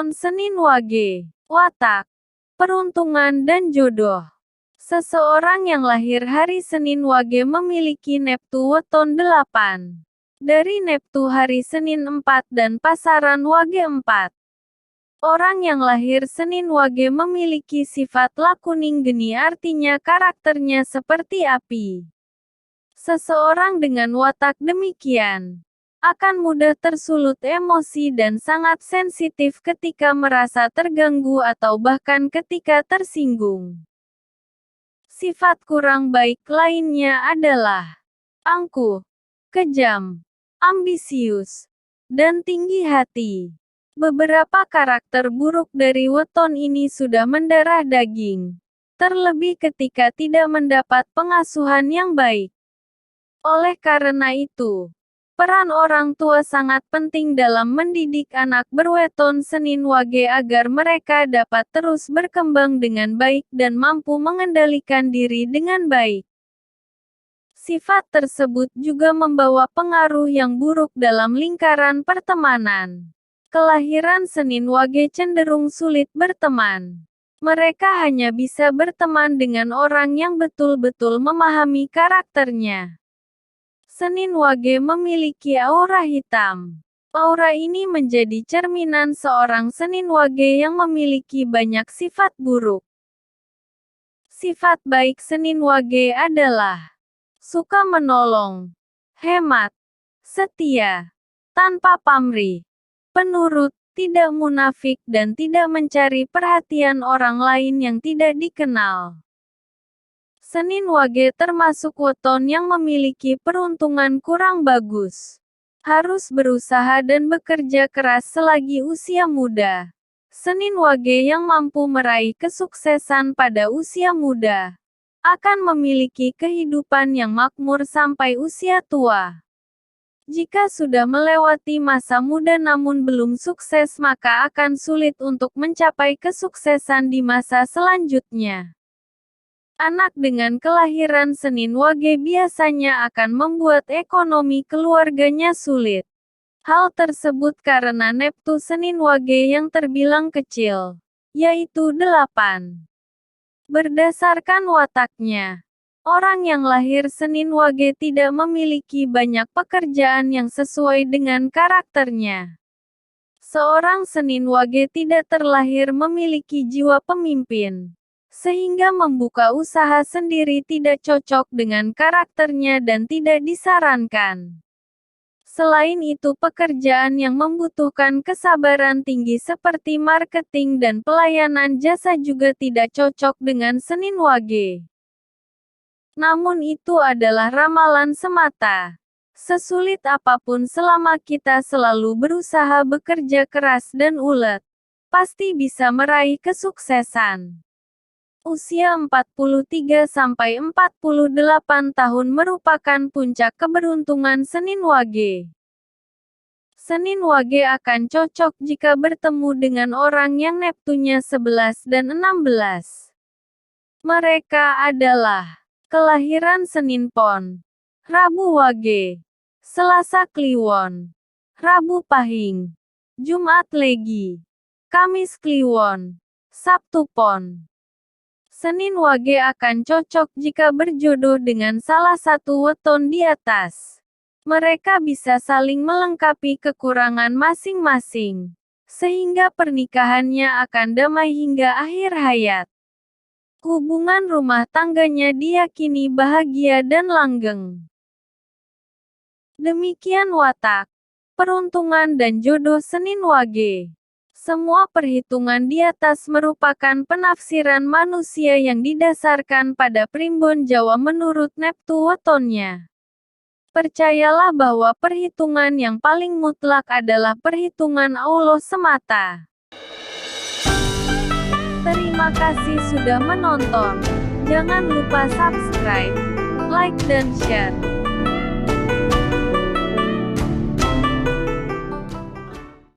Weton Senin Wage, watak, peruntungan dan jodoh. Seseorang yang lahir hari Senin Wage memiliki neptu weton 8. Dari neptu hari Senin 4 dan pasaran Wage 4. Orang yang lahir Senin Wage memiliki sifat lakuning geni, artinya karakternya seperti api. Seseorang dengan watak demikian akan mudah tersulut emosi dan sangat sensitif ketika merasa terganggu atau bahkan ketika tersinggung. Sifat kurang baik lainnya adalah angkuh, kejam, ambisius, dan tinggi hati. Beberapa karakter buruk dari weton ini sudah mendarah daging, terlebih ketika tidak mendapat pengasuhan yang baik. Oleh karena itu, peran orang tua sangat penting dalam mendidik anak berweton Senin Wage agar mereka dapat terus berkembang dengan baik dan mampu mengendalikan diri dengan baik. Sifat tersebut juga membawa pengaruh yang buruk dalam lingkaran pertemanan. Kelahiran Senin Wage cenderung sulit berteman. Mereka hanya bisa berteman dengan orang yang betul-betul memahami karakternya. Senin Wage memiliki aura hitam. Aura ini menjadi cerminan seorang Senin Wage yang memiliki banyak sifat buruk. Sifat baik Senin Wage adalah suka menolong, hemat, setia, tanpa pamrih, penurut, tidak munafik dan tidak mencari perhatian orang lain yang tidak dikenal. Senin Wage termasuk weton yang memiliki peruntungan kurang bagus. Harus berusaha dan bekerja keras selagi usia muda. Senin Wage yang mampu meraih kesuksesan pada usia muda akan memiliki kehidupan yang makmur sampai usia tua. Jika sudah melewati masa muda namun belum sukses, maka akan sulit untuk mencapai kesuksesan di masa selanjutnya. Anak dengan kelahiran Senin Wage biasanya akan membuat ekonomi keluarganya sulit. Hal tersebut karena neptu Senin Wage yang terbilang kecil, yaitu 8. Berdasarkan wataknya, orang yang lahir Senin Wage tidak memiliki banyak pekerjaan yang sesuai dengan karakternya. Seorang Senin Wage tidak terlahir memiliki jiwa pemimpin, sehingga membuka usaha sendiri tidak cocok dengan karakternya dan tidak disarankan. Selain itu, pekerjaan yang membutuhkan kesabaran tinggi seperti marketing dan pelayanan jasa juga tidak cocok dengan Senin Wage. Namun itu adalah ramalan semata. Sesulit apapun selama kita selalu berusaha bekerja keras dan ulet, pasti bisa meraih kesuksesan. Usia 43-48 tahun merupakan puncak keberuntungan Senin Wage. Senin Wage akan cocok jika bertemu dengan orang yang neptunya 11 dan 16. Mereka adalah kelahiran Senin Pon, Rabu Wage, Selasa Kliwon, Rabu Pahing, Jumat Legi, Kamis Kliwon, Sabtu Pon. Senin Wage akan cocok jika berjodoh dengan salah satu weton di atas. Mereka bisa saling melengkapi kekurangan masing-masing, sehingga pernikahannya akan damai hingga akhir hayat. Hubungan rumah tangganya diyakini bahagia dan langgeng. Demikian watak, peruntungan dan jodoh Senin Wage. Semua perhitungan di atas merupakan penafsiran manusia yang didasarkan pada primbon Jawa menurut neptu wetonnya. Percayalah bahwa perhitungan yang paling mutlak adalah perhitungan Allah semata. Terima kasih sudah menonton. Jangan lupa subscribe, like dan share.